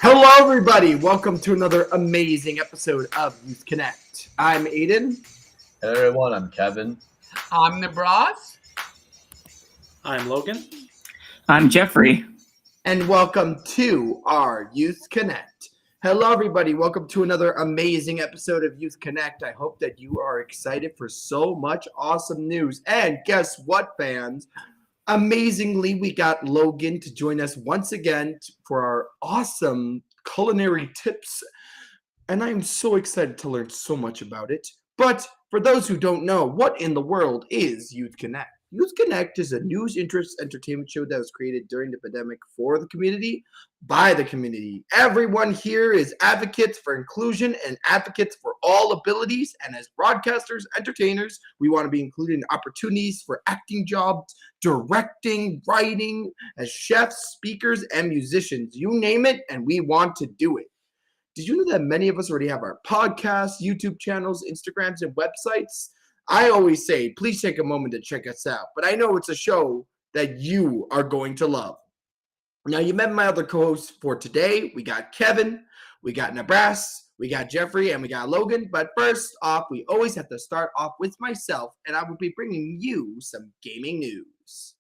Hello, everybody. Welcome to another amazing episode of Youth Connect. I'm Aiden. Hello everyone, I'm Kevin. I'm Nibras. I'm Logan. I'm Jeffrey. And welcome to our Youth Connect. Hello, everybody. Welcome to another amazing episode of Youth Connect. I hope that you are excited for so much awesome news. And guess what, fans? Amazingly, we got Logan to join us once again for our awesome culinary tips. And I'm so excited to learn so much about it. But for those who don't know, what in the world is Youth Connect? Youth Connect is a news, interest, entertainment show that was created during the pandemic for the community, by the community. Everyone here is advocates for inclusion and advocates for all abilities. And as broadcasters, entertainers, we want to be included in opportunities for acting jobs, directing, writing, as chefs, speakers, and musicians. You name it, and we want to do it. Did you know that many of us already have our podcasts, YouTube channels, Instagrams, and websites? I always say, please take a moment to check us out. But I know it's a show that you are going to love. Now, you met my other co-hosts for today. We got Kevin, we got Nibras, we got Jeffrey, and we got Logan. But first off, we always have to start off with myself, and I will be bringing you some gaming news.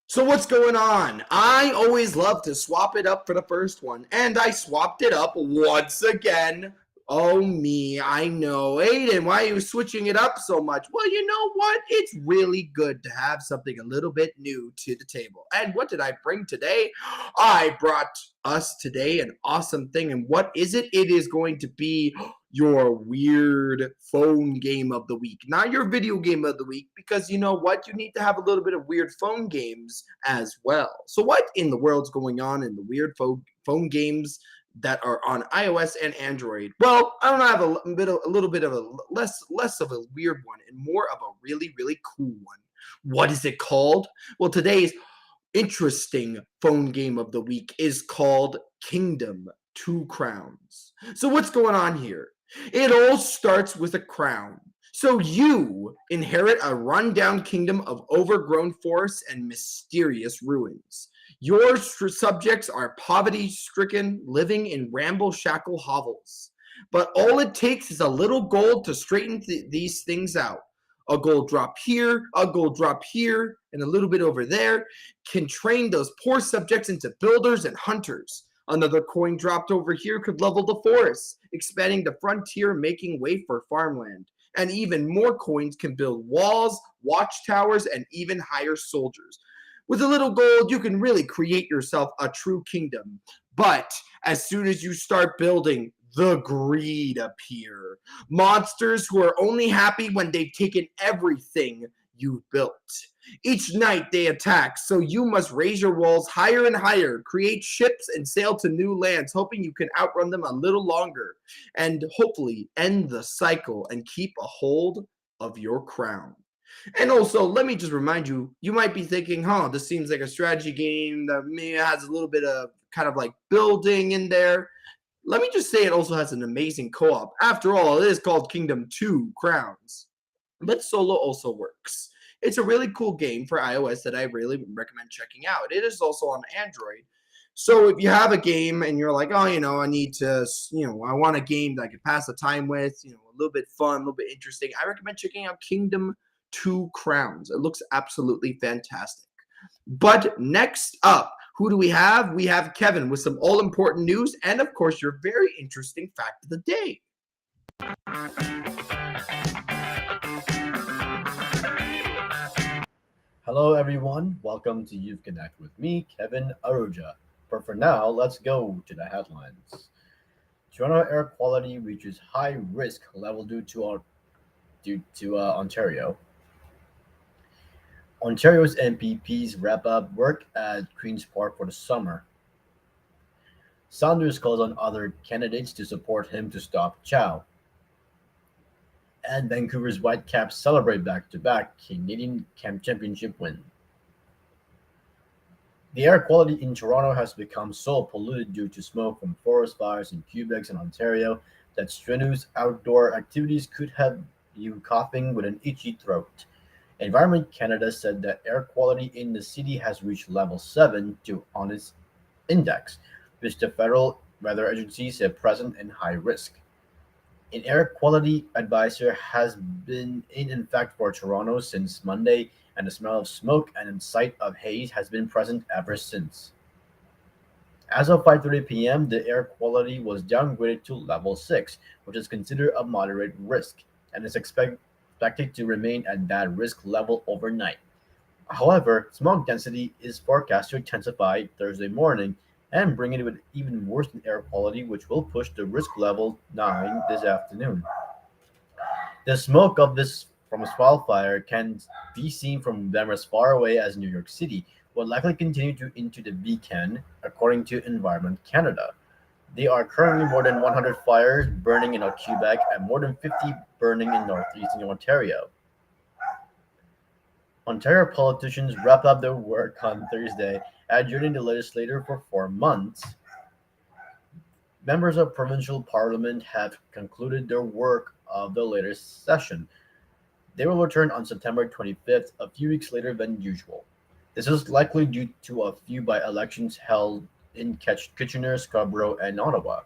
So what's going on? I always love to swap it up for the first one, and I swapped it up once again. Oh me, I know. Aiden, why are you switching it up so much? Well, you know what? It's really good to have something a little bit new to the table. And what did I bring today? I brought us today an awesome thing. And what is it? It is going to be your weird phone game of the week, not your video game of the week, because you know what? You need to have a little bit of weird phone games as well. So what in the world's going on in the weird phone games that are on iOS and Android? Well, I don't know, I have a little bit of a less of a weird one and more of a really, really cool one. What is it called? Well, today's interesting phone game of the week is called Kingdom Two Crowns. So what's going on here? It all starts with a crown. So you inherit a rundown kingdom of overgrown forests and mysterious ruins. Your subjects are poverty-stricken, living in ramble-shackle hovels. But all it takes is a little gold to straighten these things out. A gold drop here, a gold drop here, and a little bit over there can train those poor subjects into builders and hunters. Another coin dropped over here could level the forest, expanding the frontier, making way for farmland. And even more coins can build walls, watchtowers, and even hire soldiers. With a little gold, you can really create yourself a true kingdom. But as soon as you start building, the greed appear. Monsters who are only happy when they've taken everything you built. Each night they attack, so you must raise your walls higher and higher, create ships and sail to new lands, hoping you can outrun them a little longer, and hopefully end the cycle and keep a hold of your crown. And also, let me just remind you, you might be thinking, this seems like a strategy game that maybe has a little bit of kind of like building in there. Let me just say it also has an amazing co-op. After all, it is called Kingdom Two Crowns. But solo also works. It's a really cool game for iOS that I really recommend checking out. It is also on Android. So if you have a game and you're like, I need to, I want a game that I can pass the time with, a little bit fun, a little bit interesting, I recommend checking out Kingdom Two Crowns. It looks absolutely fantastic. But next up, who do we have? We have Kevin with some all-important news and, of course, your very interesting fact of the day. Hello everyone, welcome to Youth Connect with me, Kevin Aruja. But for now, let's go to the headlines. Toronto air quality reaches high risk level due to Ontario. Ontario's MPPs wrap up work at Queen's Park for the summer. Sanders calls on other candidates to support him to stop Chow. And Vancouver's Whitecaps celebrate back-to-back Canadian Championship win. The air quality in Toronto has become so polluted due to smoke from forest fires in Quebec and Ontario that strenuous outdoor activities could have you coughing with an itchy throat. Environment Canada said that air quality in the city has reached level 7 on its index, which the federal weather agency said present and high risk. An air quality advisor has been in effect for Toronto since Monday, and the smell of smoke and the sight of haze has been present ever since. As of 5:30 p.m., the air quality was downgraded to level 6, which is considered a moderate risk, and is expected to remain at that risk level overnight. However, smog density is forecast to intensify Thursday morning and bring it with even worse air quality, which will push the risk level 9 this afternoon. The smoke of this from a wildfire can be seen from them as far away as New York City, will likely continue to into the weekend, according to Environment Canada. There are currently more than 100 fires burning in Quebec and more than 50 burning in northeastern Ontario. Ontario politicians wrapped up their work on Thursday, adjourning the legislature for 4 months. Members of provincial parliament have concluded their work of the latest session. They will return on September 25th, a few weeks later than usual. This is likely due to a few by-elections held in Kitchener, Scarborough, and Ottawa.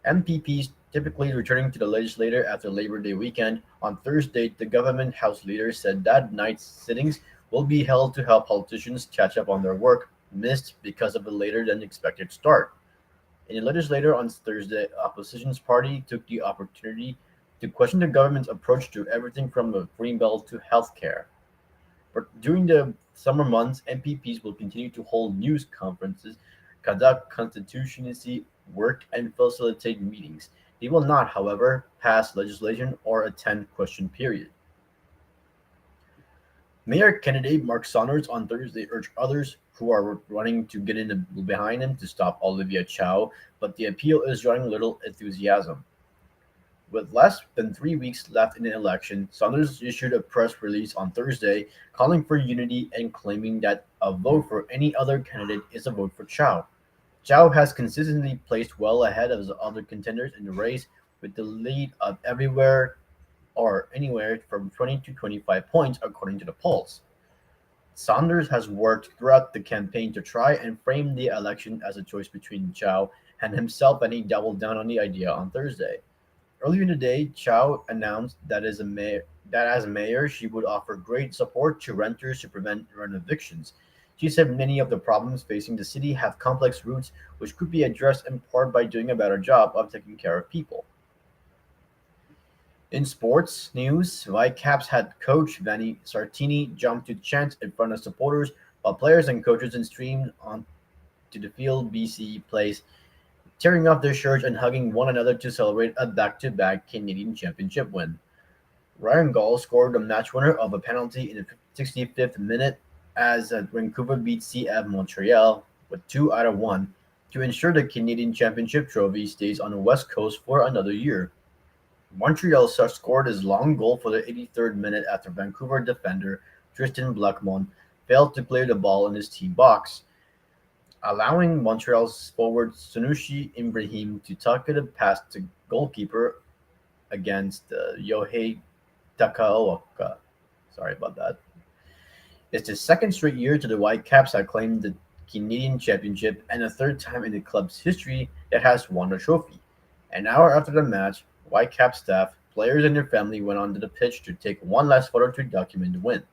MPPs typically returning to the legislature after Labor Day weekend. On Thursday, the government House leader said that night's sittings will be held to help politicians catch up on their work missed because of a later than expected start. In the legislature on Thursday, opposition's party took the opportunity to question the government's approach to everything from the Greenbelt to healthcare. But during the summer months, MPPs will continue to hold news conferences, conduct constituency work, and facilitate meetings. They will not, however, pass legislation or attend question period. Mayor candidate Mark Saunders on Thursday urged others who are running to get in behind him to stop Olivia Chow, but the appeal is drawing little enthusiasm. With less than 3 weeks left in the election, Saunders issued a press release on Thursday calling for unity and claiming that a vote for any other candidate is a vote for Chow. Chow has consistently placed well ahead of the other contenders in the race, with the lead of everywhere or anywhere from 20 to 25 points according to the polls. Saunders has worked throughout the campaign to try and frame the election as a choice between Chow and himself, and he doubled down on the idea on Thursday. Earlier in the day, Chow announced that as mayor, she would offer great support to renters to prevent rent evictions. She said many of the problems facing the city have complex roots, which could be addressed in part by doing a better job of taking care of people. In sports news, Whitecaps head coach Vanni Sartini jumped to chants in front of supporters while players and coaches streamed onto the field BC plays, tearing off their shirts and hugging one another to celebrate a back-to-back Canadian Championship win. Ryan Gall scored the match winner of a penalty in the 65th minute as Vancouver beat CF Montreal with 2 out of 1 to ensure the Canadian Championship trophy stays on the West Coast for another year. Montreal scored his long goal for the 83rd minute after Vancouver defender Tristan Blackmon failed to clear the ball in his team box, allowing Montreal's forward Sunushi Ibrahim to tuck it past the goalkeeper against Yohei Takaoka. Sorry about that. It's the second straight year to the Whitecaps have claimed the Canadian Championship and the third time in the club's history that has won the trophy. An hour after the match, Whitecap staff, players, and their family went onto the pitch to take one last photo to document the win.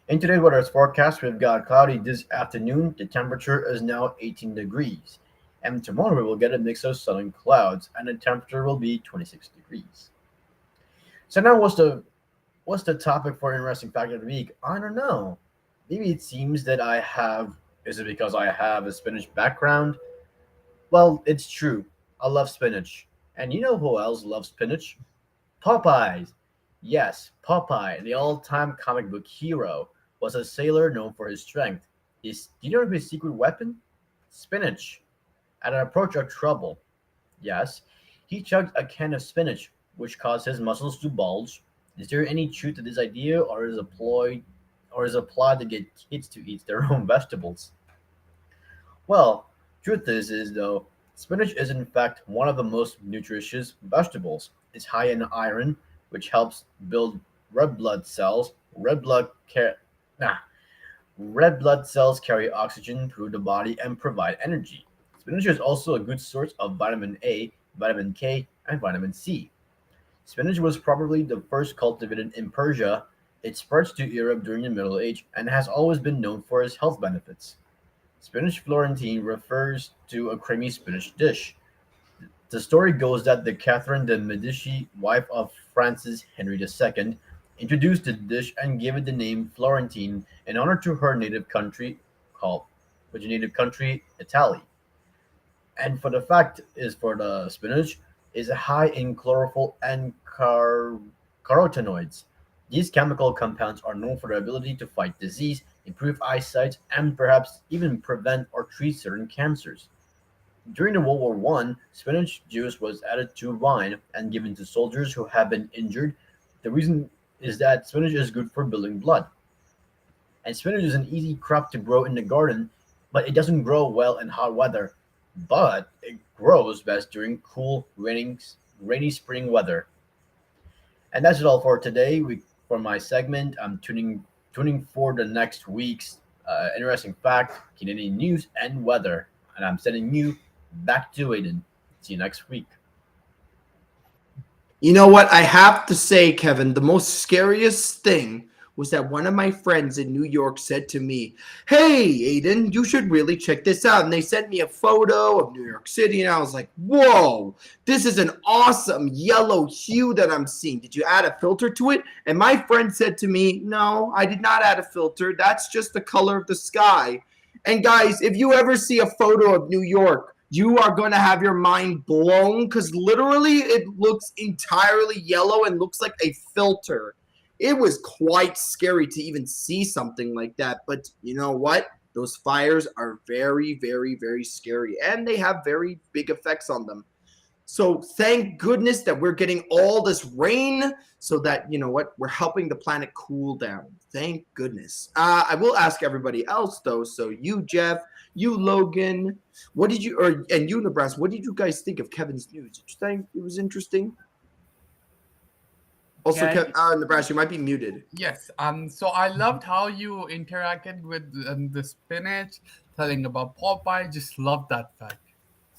In today's weather's forecast, we've got cloudy this afternoon. The temperature is now 18 degrees. And tomorrow we'll get a mix of sun and clouds, and the temperature will be 26 degrees. So now what's the topic for interesting fact of the week? I don't know. Maybe it seems that is it because I have a spinach background? Well, it's true. I love spinach. And you know who else loves spinach? Popeyes. Yes, Popeye, the all-time comic book hero, was a sailor known for his strength. Do you know his secret weapon? Spinach. At an approach of trouble, yes, he chugged a can of spinach, which caused his muscles to bulge. Is there any truth to this idea, or is a plot to get kids to eat their own vegetables? Well, truth is though, spinach is in fact one of the most nutritious vegetables. It's high in iron, which helps build red blood cells. Red blood cells carry oxygen through the body and provide energy. Spinach is also a good source of vitamin A, vitamin K, and vitamin C. Spinach was probably the first cultivated in Persia. It spread to Europe during the Middle Age and has always been known for its health benefits. Spinach Florentine refers to a creamy spinach dish. The story goes that the Catherine de Medici, wife of Francis Henry II, introduced the dish and gave it the name Florentine in honor to her native country, called which native country Italy. And for the fact is for the spinach is high in chlorophyll and carotenoids. These chemical compounds are known for their ability to fight disease, improve eyesight, and perhaps even prevent or treat certain cancers. During the World War One, spinach juice was added to wine and given to soldiers who have been injured. The reason is that spinach is good for building blood. And spinach is an easy crop to grow in the garden, but it doesn't grow well in hot weather. But it grows best during cool, rainy spring weather. And that's it all for today. For my segment, I'm tuning for the next week's interesting fact, Canadian news, and weather. And I'm sending you back to Aiden. See you next week. You know what? I have to say, Kevin, the most scariest thing was that one of my friends in New York said to me, "Hey, Aiden, you should really check this out." And they sent me a photo of New York City, and I was like, whoa, this is an awesome yellow hue that I'm seeing. Did you add a filter to it? And my friend said to me, no, I did not add a filter. That's just the color of the sky. And guys, if you ever see a photo of New York, you are going to have your mind blown because literally it looks entirely yellow and looks like a filter. It was quite scary to even see something like that. But you know what? Those fires are very, very, very scary, and they have very big effects on them. So thank goodness that we're getting all this rain so that, you know what, we're helping the planet cool down. Thank goodness. I will ask everybody else, though. So you, Jeff, you, Logan, and you, Nibras, what did you guys think of Kevin's news? Did you think it was interesting? Also, Yeah, Nibras, you might be muted. yes. So I loved how you interacted with the spinach, telling about Popeye. Just loved that fact.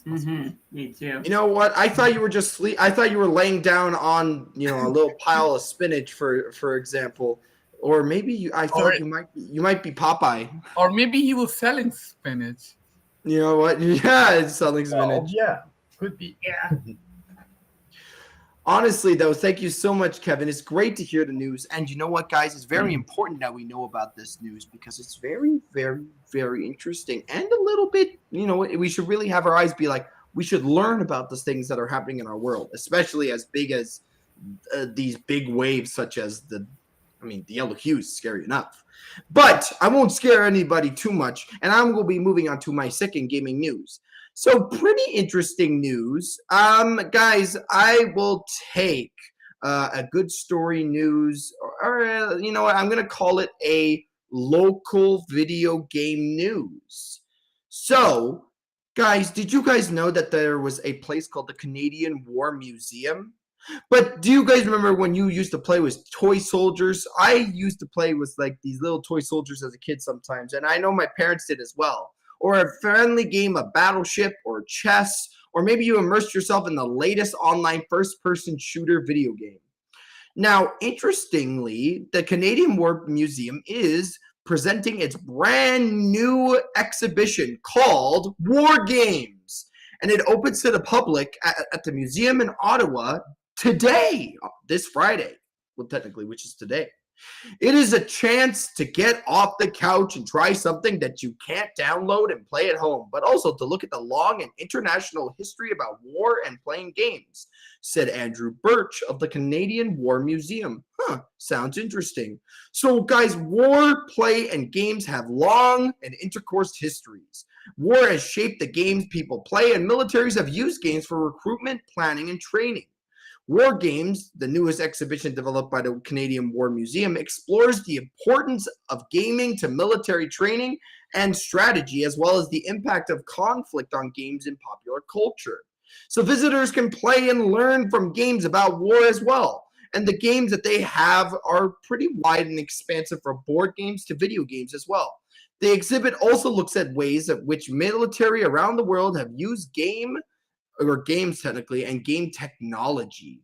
Me too. You know what? I thought you were just I thought you were laying down on, a little pile of spinach, for example, or maybe I thought you might be Popeye. Or maybe he was selling spinach. You know what? Yeah, it's selling spinach. Oh, yeah, could be. Yeah. Honestly, though, thank you so much, Kevin. It's great to hear the news. And you know what, guys? It's very important that we know about this news because it's very, very, very interesting and a little bit, we should really have our eyes be like, we should learn about the things that are happening in our world, especially as big as these big waves such as the yellow hue is scary enough. But I won't scare anybody too much, and I'm going to be moving on to my second gaming news. So pretty interesting news. Guys, I will take a good story news, or you know what, I'm going to call it a local video game news. So, guys, did you guys know that there was a place called the Canadian War Museum? But do you guys remember when you used to play with toy soldiers? I used to play with like these little toy soldiers as a kid sometimes, and I know my parents did as well. Or a friendly game of Battleship or chess, or maybe you immersed yourself in the latest online first-person shooter video game. Now, interestingly, the Canadian War Museum is presenting its brand new exhibition called War Games, and it opens to the public at the museum in Ottawa today, this Friday, well, technically, which is today. It is a chance to get off the couch and try something that you can't download and play at home, but also to look at the long and international history about war and playing games, said Andrew Birch of the Canadian War Museum. Sounds interesting. So, guys, war, play, and games have long and intercoursed histories. War has shaped the games people play, and militaries have used games for recruitment, planning, and training. War Games, the newest exhibition developed by the Canadian War Museum, explores the importance of gaming to military training and strategy, as well as the impact of conflict on games in popular culture. So visitors can play and learn from games about war as well. And the games that they have are pretty wide and expansive from board games to video games as well. The exhibit also looks at ways at which military around the world have used games technically, and game technology.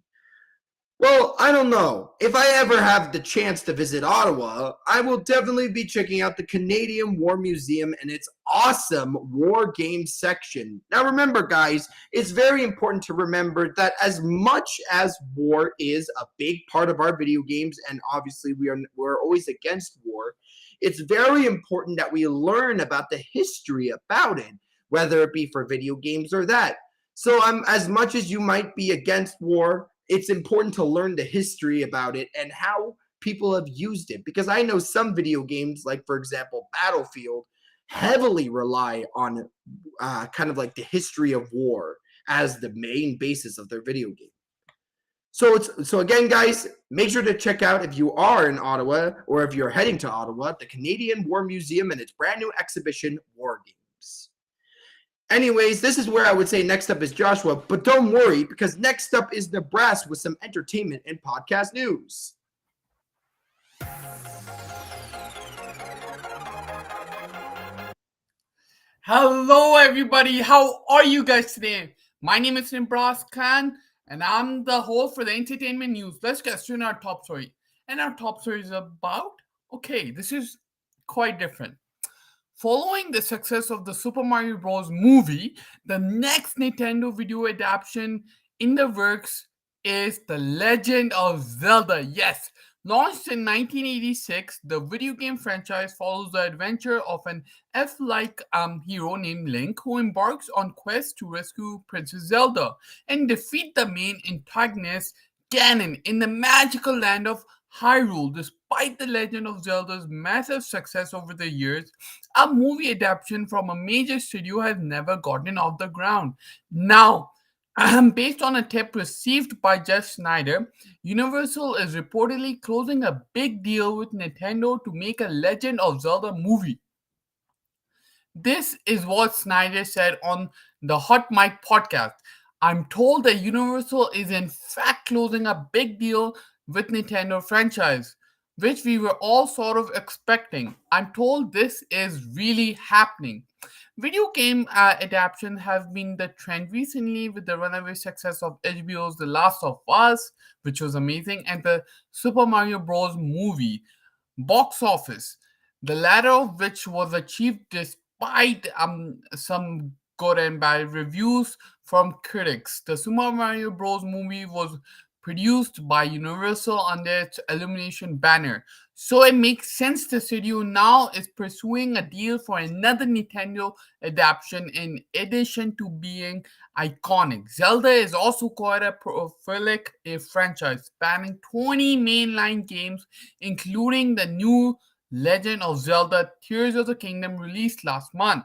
Well, I don't know. If I ever have the chance to visit Ottawa, I will definitely be checking out the Canadian War Museum and its awesome war games section. Now remember, guys, it's very important to remember that as much as war is a big part of our video games, and obviously we're always against war, it's very important that we learn about the history about it, whether it be for video games or that. So as much as you might be against war, it's important to learn the history about it and how people have used it. Because I know some video games, like for example, Battlefield, heavily rely on kind of like the history of war as the main basis of their video game. So again, guys, make sure to check out, if you are in Ottawa or if you're heading to Ottawa, the Canadian War Museum and its brand new exhibition, War Games. Anyways, this is where I would say next up is Joshua, but don't worry, because next up is Nibras with some entertainment and podcast news. Hello, everybody. How are you guys today? My name is Nibras Khan, and I'm the host for the entertainment news. Let's get straight to our top story. And our top story is about, this is quite different. Following the success of the Super Mario Bros. Movie, the next Nintendo video adaptation in the works is The Legend of Zelda. Yes, launched in 1986, the video game franchise follows the adventure of an elf-like hero named Link, who embarks on quest to rescue Princess Zelda and defeat the main antagonist Ganon in the magical land of Hyrule. Despite The Legend of Zelda's massive success over the years, a movie adaptation from a major studio has never gotten off the ground. Now, based on a tip received by Jeff Snyder, Universal is reportedly closing a big deal with Nintendo to make a Legend of Zelda movie. This is what Snyder said on the Hot Mic podcast. I'm told that Universal is in fact closing a big deal with Nintendo franchise, which we were all sort of expecting. I'm told this is really happening. Video game adaptations have been the trend recently with the runaway success of HBO's The Last of Us, which was amazing, and the Super Mario Bros. Movie. Box office, the latter of which was achieved despite some good and bad reviews from critics. The Super Mario Bros. Movie was produced by Universal under its Illumination banner. So it makes sense the studio now is pursuing a deal for another Nintendo adaptation in addition to being iconic. Zelda is also quite a prolific franchise spanning 20 mainline games, including the new Legend of Zelda Tears of the Kingdom released last month.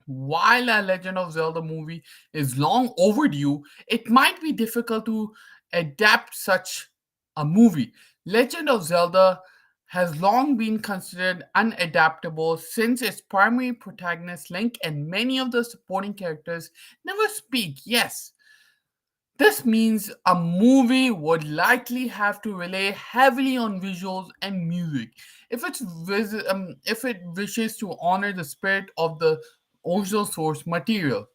While a Legend of Zelda movie is long overdue, it might be difficult to adapt such a movie. Legend of Zelda has long been considered unadaptable since its primary protagonist Link and many of the supporting characters never speak. Yes, this means a movie would likely have to rely heavily on visuals and music if it wishes to honor the spirit of the original source material.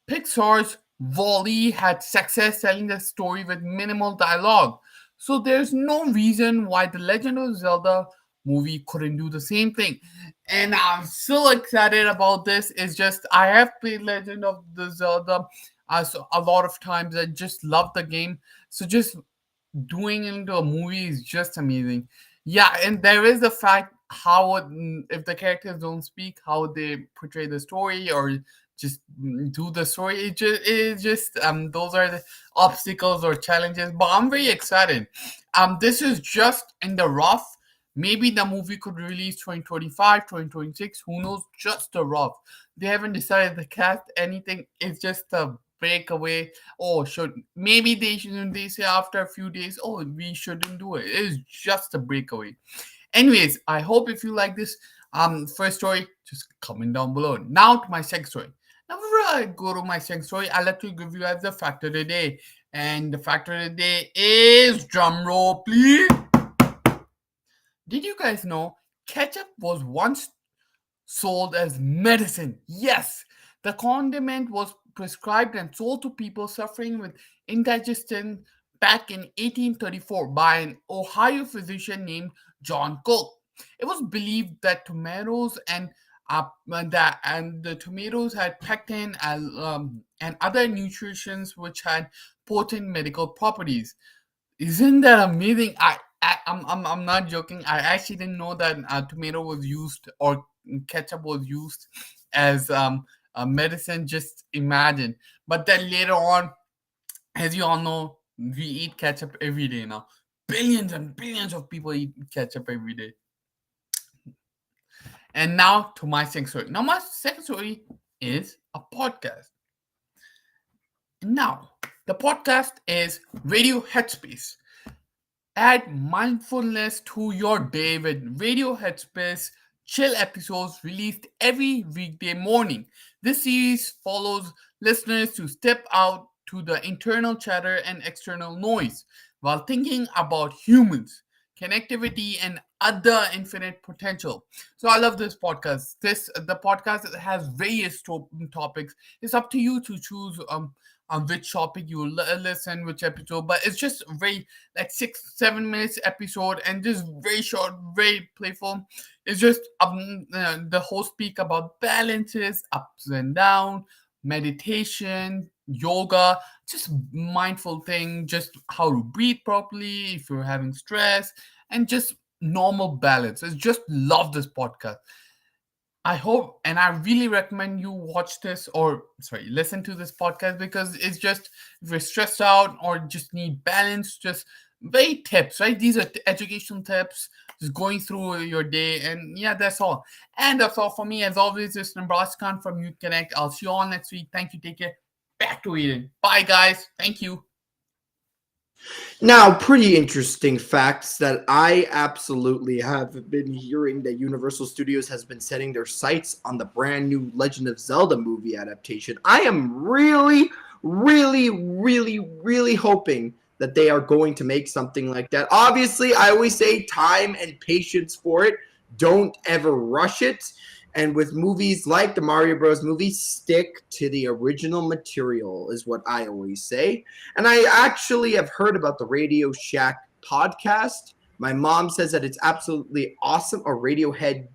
Pixar's Wall-E had success telling the story with minimal dialogue, so there's no reason why the Legend of Zelda movie couldn't do the same thing. And I'm so excited about this. It's just I have played Legend of the Zelda a lot of times. I just love the game. So just doing it into a movie is just amazing. Yeah, and there is the fact if the characters don't speak, how they portray the story or just do the story. It just those are the obstacles or challenges. But I'm very excited. This is just in the rough. Maybe the movie could release 2025, 2026. Who knows? Just the rough. They haven't decided to cast anything. It's just a breakaway. Oh, maybe they shouldn't. They say after a few days, oh, we shouldn't do it. It's just a breakaway. Anyways, I hope if you like this first story, just comment down below. Now to my second story. Now, before I go to my second story, I'd like to give you guys the fact of the day. And the fact of the day is, drum roll, please. Did you guys know ketchup was once sold as medicine? Yes, the condiment was prescribed and sold to people suffering with indigestion back in 1834 by an Ohio physician named John Cook. It was believed that tomatoes and the tomatoes had pectin and other nutrients which had potent medical properties. Isn't that amazing? I'm not joking. I actually didn't know that tomato was used or ketchup was used as a medicine. Just imagine. But then later on, as you all know, we eat ketchup every day now. Billions and billions of people eat ketchup every day. And now to my second story. Now my second story is a podcast. Now the podcast is Radio Headspace. Add mindfulness to your day with Radio Headspace chill episodes released every weekday morning. This series follows listeners to step out to the internal chatter and external noise while thinking about humans, connectivity, and other infinite potential. So I love this podcast. The podcast has various topics. It's up to you to choose on which topic you listen, which episode. But it's just very like 6-7 minutes episode and just very short, very playful. It's just the host speak about balances, ups and down, meditation, yoga, just mindful thing, just how to breathe properly if you're having stress, and just normal balance. I just love this podcast. I hope and I really recommend you watch this or sorry, listen to this podcast because it's just if you're stressed out or just need balance, just very tips, right? These are educational tips, just going through your day, and yeah, that's all. And that's all for me. As always, this is Nibras Khan from Youth Connect. I'll see you all next week. Thank you. Take care. Back to Aiden. Bye, guys. Thank you. Now, pretty interesting facts that I absolutely have been hearing that Universal Studios has been setting their sights on the brand new Legend of Zelda movie adaptation. I am really, really, really, really hoping that they are going to make something like that. Obviously, I always say time and patience for it. Don't ever rush it. And with movies like the Mario Bros. Movie, stick to the original material is what I always say. And I actually have heard about the Radio Shack podcast. My mom says that it's absolutely awesome. A Radiohead.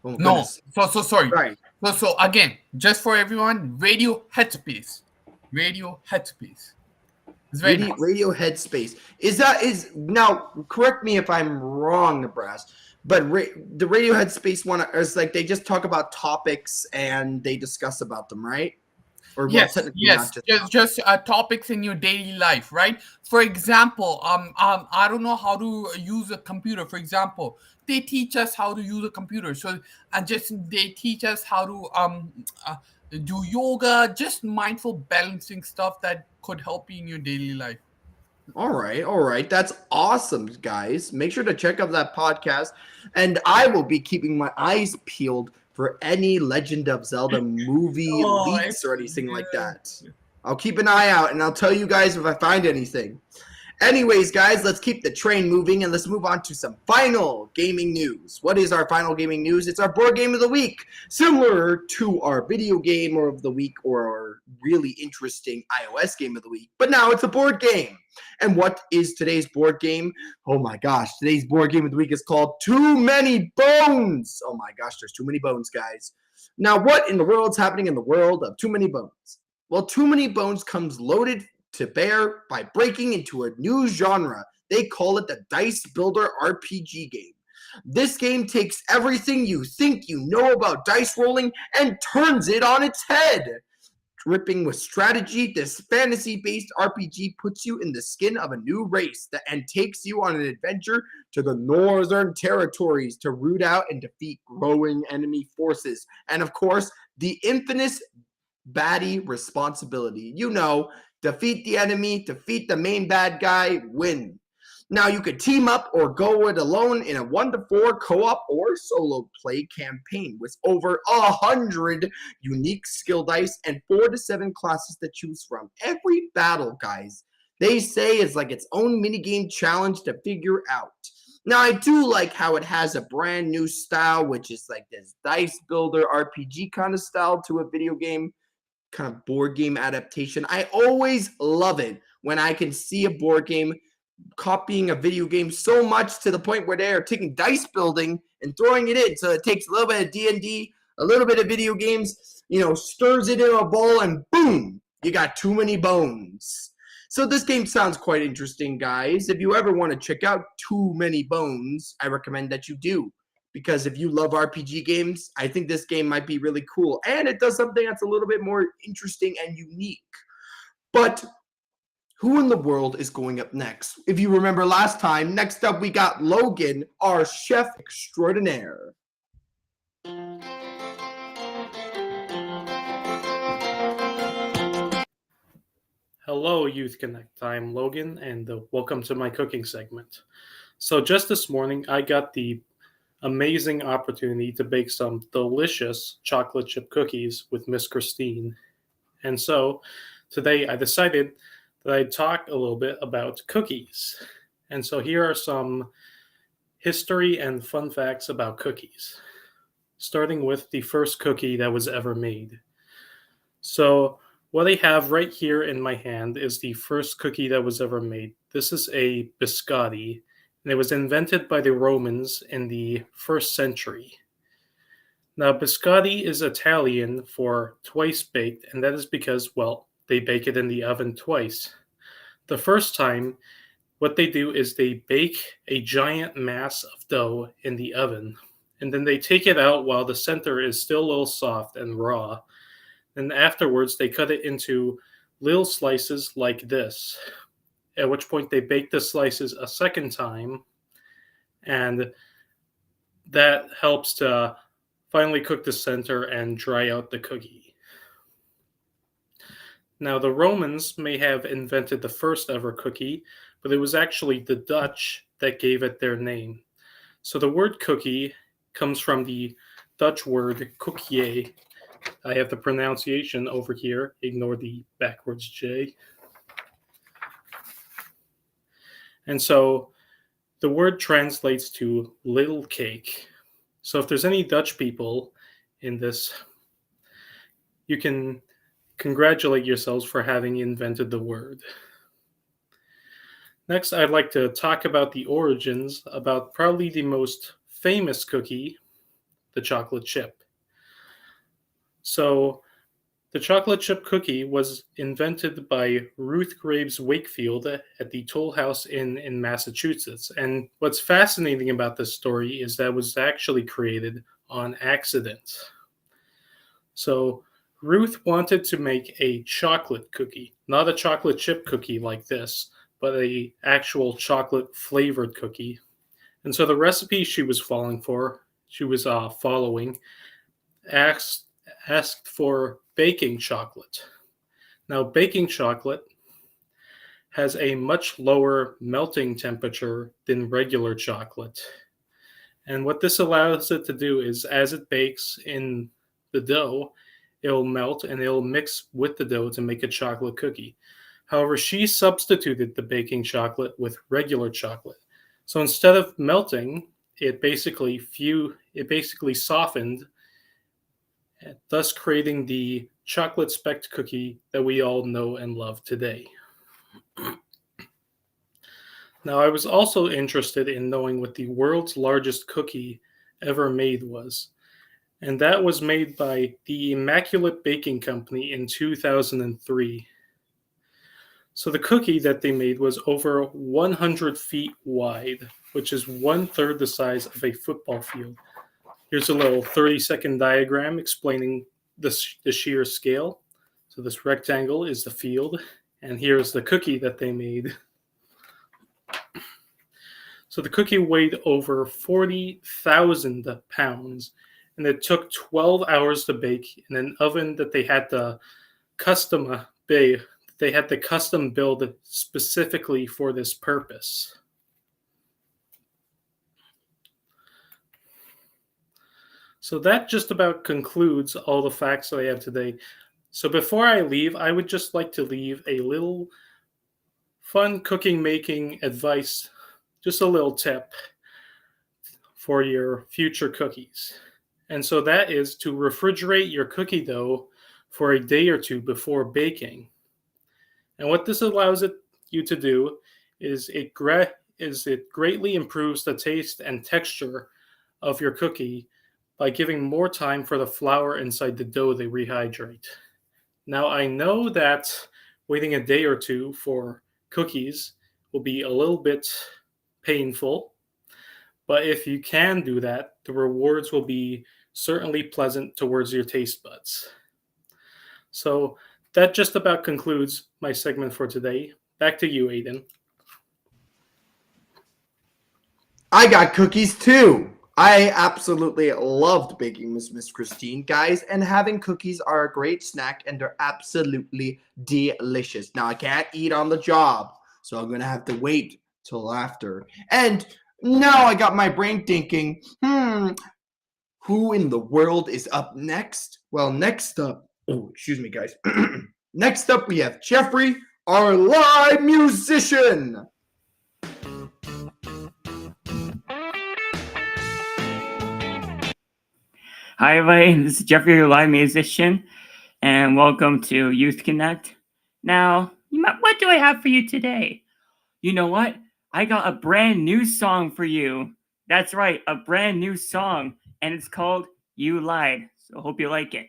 Oh, No, goodness. so sorry. Right. So again, just for everyone, Radio Headspace. Radio Headspace. It's very nice. Radio Headspace. Is now correct me if I'm wrong, Nebraska. But the Radio Headspace one is like they just talk about topics and they discuss about them, right? Or well, Yes, technically yes, not just topics in your daily life, right? For example, I don't know how to use a computer. For example, they teach us how to use a computer. So, they teach us how to do yoga, just mindful balancing stuff that could help you in your daily life. All right. That's awesome, guys. Make sure to check out that podcast. And I will be keeping my eyes peeled for any Legend of Zelda movie leaks or anything like that. I'll keep an eye out and I'll tell you guys if I find anything. Anyways, guys, let's keep the train moving and let's move on to some final gaming news. What is our final gaming news? It's our board game of the week, similar to our video game of the week or our really interesting iOS game of the week. But now it's a board game. And what is today's board game? Oh my gosh, today's board game of the week is called Too Many Bones. Oh my gosh, there's too many bones, guys. Now, what in the world's happening in the world of Too Many Bones? Well, Too Many Bones comes loaded to bear by breaking into a new genre. They call it the Dice Builder RPG game. This game takes everything you think you know about dice rolling and turns it on its head. Dripping with strategy, this fantasy-based RPG puts you in the skin of a new race and takes you on an adventure to the Northern Territories to root out and defeat growing enemy forces. And of course, the infamous baddie responsibility. You know, defeat the enemy, defeat the main bad guy, win. Now you could team up or go it alone in a 1-to-4 co-op or solo play campaign with over 100 unique skill dice and 4 to 7 classes to choose from. Every battle, guys, they say is like its own minigame challenge to figure out. Now I do like how it has a brand new style, which is like this dice builder RPG kind of style to a video game, kind of board game adaptation. I always love it when I can see a board game copying a video game so much to the point where they are taking dice building and throwing it in. So it takes a little bit of D&D, a little bit of video games, stirs it in a bowl, and boom, you got too many bones. So this game sounds quite interesting, guys. If you ever want to check out Too Many Bones, I recommend that you do. Because if you love RPG games, I think this game might be really cool. And it does something that's a little bit more interesting and unique. But who in the world is going up next? If you remember last time, next up we got Logan, our chef extraordinaire. Hello, Youth Connect. I'm Logan, and welcome to my cooking segment. So just this morning, I got the amazing opportunity to bake some delicious chocolate chip cookies with Miss Christine. And so today I decided that I'd talk a little bit about cookies. And so here are some history and fun facts about cookies, starting with the first cookie that was ever made. So what I have right here in my hand is the first cookie that was ever made. This is a biscotti, and it was invented by the Romans in the 1st century. Now, biscotti is Italian for twice baked, and that is because, well, they bake it in the oven twice. The first time, what they do is they bake a giant mass of dough in the oven, and then they take it out while the center is still a little soft and raw. And afterwards, they cut it into little slices like this, at which point they bake the slices a second time, and that helps to finally cook the center and dry out the cookie. Now, the Romans may have invented the first ever cookie, but it was actually the Dutch that gave it their name. So the word cookie comes from the Dutch word koekje. I have the pronunciation over here. Ignore the backwards J. And so the word translates to little cake. So if there's any Dutch people in this, you can congratulate yourselves for having invented the word. Next, I'd like to talk about the origins, about probably the most famous cookie, the chocolate chip. So the chocolate chip cookie was invented by Ruth Graves Wakefield at the Toll House Inn in Massachusetts. And what's fascinating about this story is that it was actually created on accident. So Ruth wanted to make a chocolate cookie, not a chocolate chip cookie like this, but a actual chocolate flavored cookie. And so the recipe she was following, asked for baking chocolate. Now, baking chocolate has a much lower melting temperature than regular chocolate. And what this allows it to do is, as it bakes in the dough, it'll melt and it'll mix with the dough to make a chocolate cookie. However, she substituted the baking chocolate with regular chocolate. So instead of melting, it basically softened, thus creating the chocolate specked cookie that we all know and love today. Now, I was also interested in knowing what the world's largest cookie ever made was, and that was made by the Immaculate Baking Company in 2003. So the cookie that they made was over 100 feet wide, which is 1/3 the size of a football field. Here's a little 30-second diagram explaining the sheer scale. So this rectangle is the field, and here's the cookie that they made. So the cookie weighed over 40,000 pounds, and it took 12 hours to bake in an oven that they had to custom build specifically for this purpose. So that just about concludes all the facts that I have today. So before I leave, I would just like to leave a little fun cooking making advice, just a little tip for your future cookies. And so that is to refrigerate your cookie dough for a day or two before baking. And what this allows you to do is it greatly improves the taste and texture of your cookie by giving more time for the flour inside the dough to rehydrate. Now, I know that waiting a day or two for cookies will be a little bit painful, but if you can do that, the rewards will be certainly pleasant towards your taste buds. So that just about concludes my segment for today. Back to you, Aiden. I got cookies too. I absolutely loved baking with Miss Christine, guys, and having cookies are a great snack and they're absolutely delicious. Now, I can't eat on the job, so I'm going to have to wait till after. And now I got my brain thinking, who in the world is up next? Well, next up, excuse me, guys. Next up, we have Jeffrey, our live musician. Hi, everybody. This is Jeffrey, your live musician, and welcome to Youth Connect. Now, what do I have for you today? You know what? I got a brand new song for you. That's right, a brand new song, and it's called You Lied. So I hope you like it.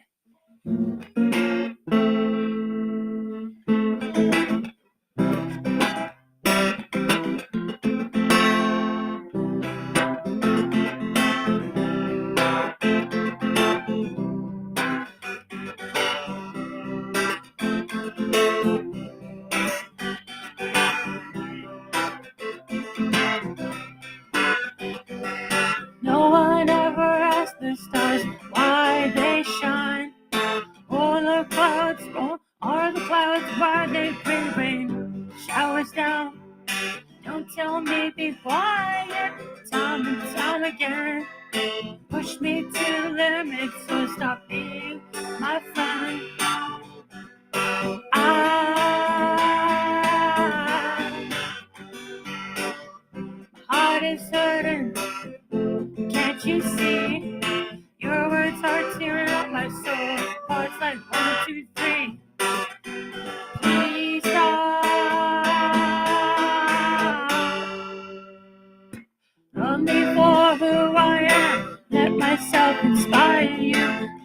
No one ever asked the stars why they shine, or the clouds, why they bring rain showers down. Don't tell me be quiet, time and time again. Push me to the limit, so stop being my friend. My heart is hurting, can't you see? Your words are tearing up my soul. Parts like 1, 2, 3. Please stop. Love me for who I am. Let myself inspire you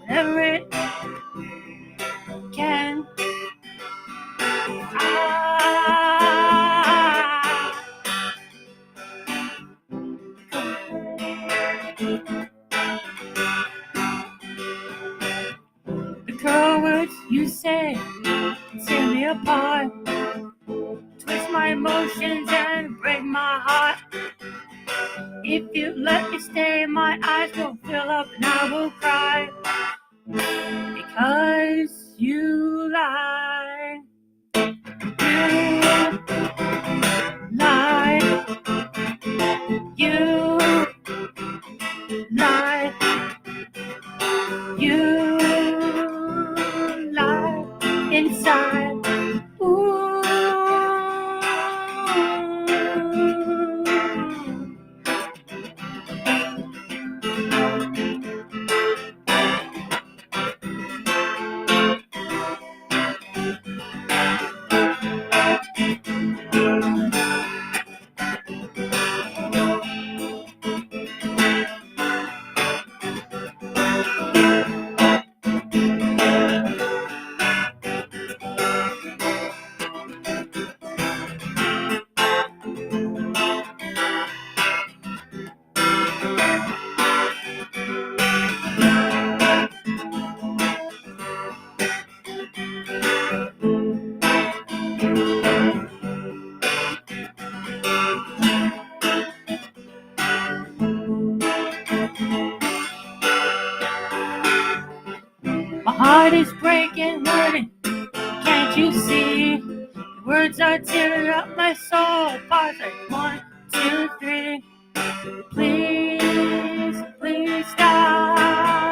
whenever it can. The cruel words you say tear me apart, twist my emotions and break my heart. If you let me stay, my eyes will fill up and I will cry, because you lie. You lie. You lie inside. Ooh. My heart is breaking, hurting, can't you see? The words are tearing up my soul. Parts like 1, 2, 3. Please, please stop.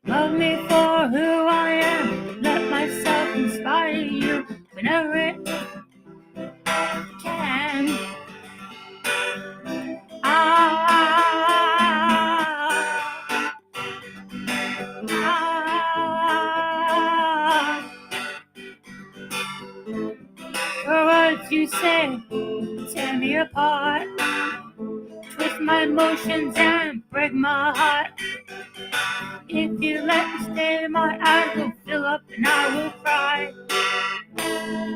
Love me for who I am. Let myself inspire you whenever it can. The words you say tear me apart, twist my emotions and break my heart. If you let me stay, my eyes will fill up and I will cry.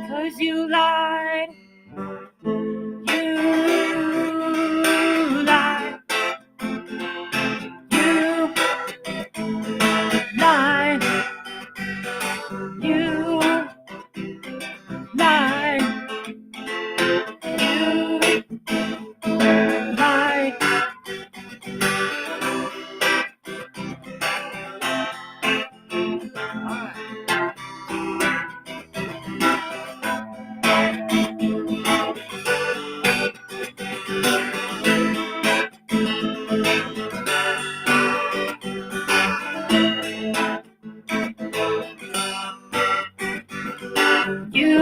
'Cause you lied. You lied. You lied. You lied. You lied. You lied.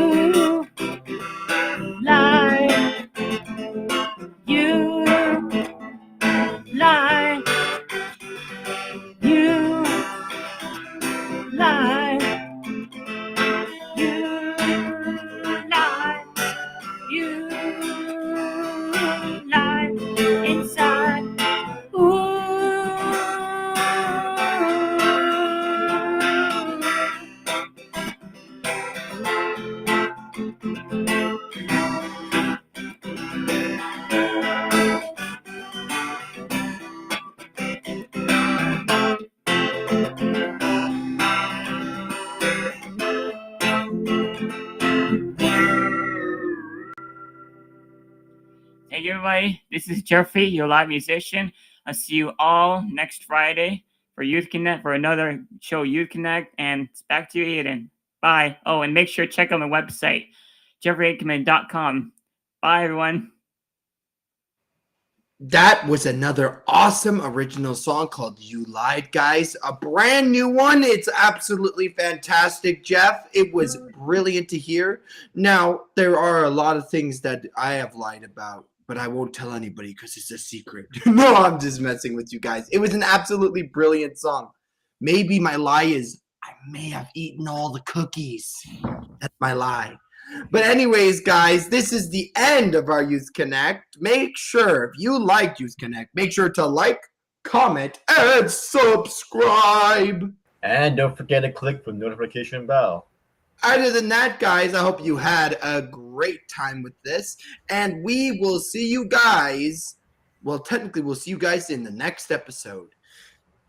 You lied. You lied. You lied. You lied inside. Ooh. Thank you, everybody. This is Jeffrey, your live musician. I'll see you all next Friday for Youth Connect, for another show, Youth Connect. And it's back to you, Aiden. Bye. Oh, and make sure to check out my website, jeffreyaidman.com. Bye, everyone. That was another awesome original song called You Lied, guys. A brand new one. It's absolutely fantastic, Jeff. It was brilliant to hear. Now, there are a lot of things that I have lied about, but I won't tell anybody because it's a secret. No, I'm just messing with you guys. It was an absolutely brilliant song. Maybe my lie is I may have eaten all the cookies. That's my lie. But anyways, guys, this is the end of our Youth Connect. Make sure, if you like Youth Connect, make sure to like, comment, and subscribe. And don't forget to click the notification bell. Other than that, guys, I hope you had a great time with this. And we will see you guys. Well, technically, we'll see you guys in the next episode.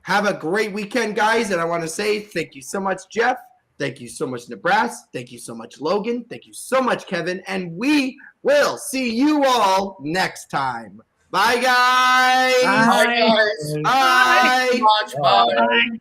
Have a great weekend, guys. And I want to say thank you so much, Jeff. Thank you so much, Nibras. Thank you so much, Logan. Thank you so much, Kevin. And we will see you all next time. Bye, guys. Bye, guys. Bye. Thanks so much. Bye. Bye.